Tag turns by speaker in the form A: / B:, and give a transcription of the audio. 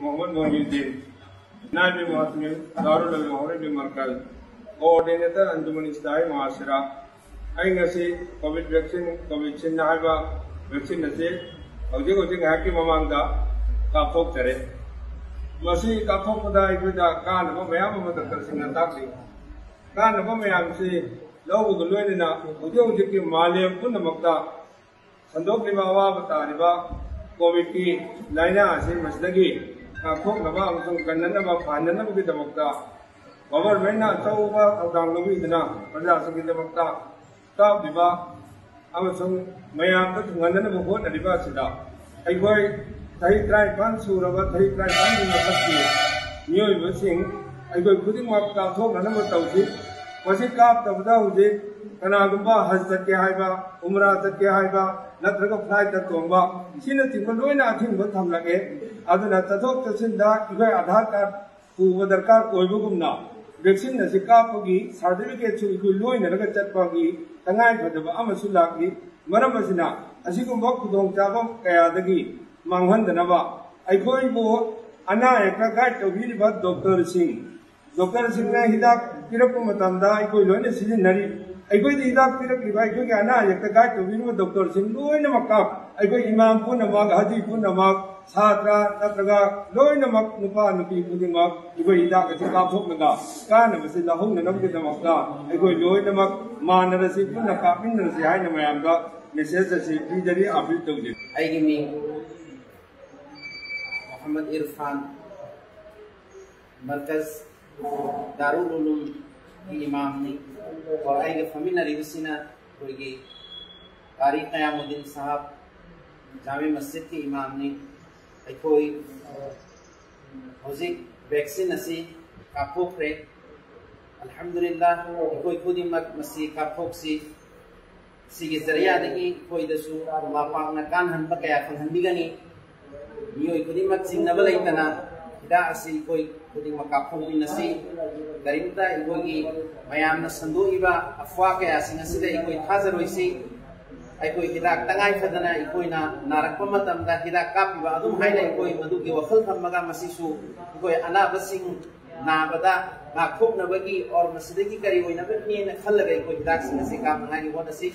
A: मोहम्मद मोहिउद्दीन, नायब मुहतमिल दारुल उलूम मरकज, कोऑर्डिनेटर अंजुमन इस्लाही मुआशरा। Covid vaccine Covishield vaccine असे हौजिक की ममांगदा कापथोक्चरे। मसी कापथोक्पदा अखोइदा कानबा मयाम अमा डॉक्टरसिंगना ताकली। कानबा मयामसी लौबगा लोइनना हौजिक मालेम पुनमक्ता संदोक्लिबा अवाबा तारिबा कोविड की लाइना असे मसदगी कापथोक्नबा अमसुंग कन्ननबा फाननबगिदमक्ता गवर्नमेंट अचौबा थौदांग लौबिदना प्रजासिंगगिदमक्ता ताबिबा अमसुंग मयामदा थुंगननबा होटनरिबा सिदा अखोइ चही 53 सूरबा चही 53 की मथक्की मियोइबसिंग अखोइ खुदिमक कापथोक्ननबा तौसि मसि कापतबदा हुजिक कनागुंबा हज चटके हाइबा उमरा चटके हाइबा नत्रगा फ्लाइट तोंबा सिना तिंबा लोइना अथिंबा थमलगे अदुना तथोक तसिंदा इखोइ आधार कार्ड पुबा दरकार ओइबगुमना वैक्सीन असे कापगी सर्टिफिकेट सु इखोइ लोइनरगा चटपागी तंगाइ फदबा अमसु लाकी मरम असिना असिगुंबा खुदोंग चाबा कयादगी मांगहंदनबा अखोइबो अना एकटा गाइड तौबिरिबा डॉक्टर सिंह हिदाक पिरक्पा मतमदा अखोइ लोइना सिजिनरी अखोइ हिदाक पिरक्लिबा अखोइ अना एकटा गाइड तौबिरिबा डॉक्टर सिंह लोइनमक अखोइ इमाम पुनमक हाजी पुनमक छात्र नत्रगा लोइनमक नुपा नुपी खुदिमक अखोइ हिदाक असे कापथोक्नगा कानबसे लहौननबगिदमक्ता अखोइ लोइनमक मानरसि पुनः कापमिनरसि हाइना मयामदा मेसेज असे पीजरी अपील तौजे।
B: आइगी मिंग मोहम्मद इरफान मरकज दारुल उलूम की इमाम ने और आइगे फमीनरी वसीना कोई कारी क़यामुद्दीन साहब जामे मस्जिद के इमाम ने कोई हौजिक वैक्सीन असी कापथोक्रे अल्हम्दुलिल्लाह कोई खुदिमक मसी कापथोक्सी सिगे जरियादगी कोई दसु मापाकना कानहनबा कया फंगहनबिगनी मियोइ खुदिमक चिंगनबा लैतना हिदा असी कोई खुदिमक कापथोक्मिनसी करिमता इकोगी मयामना संदोइबा अफवा कया सिंगसिदा इकोइ थाजरोइसी अखोइ हिदाक तंगाइ फदना इकोइना नारकपा मतमदा हिदाक कापिबा अदुम हाइना इकोइ मदुगी वखल थम्मगा मसिसु इकोइ अनाबसिंग नाबदा नाखोक्नबगी और मसिदगी करी ओइनबनी खल्लगा इकोइ हिदाक सिंगसि कामनागी होनसी।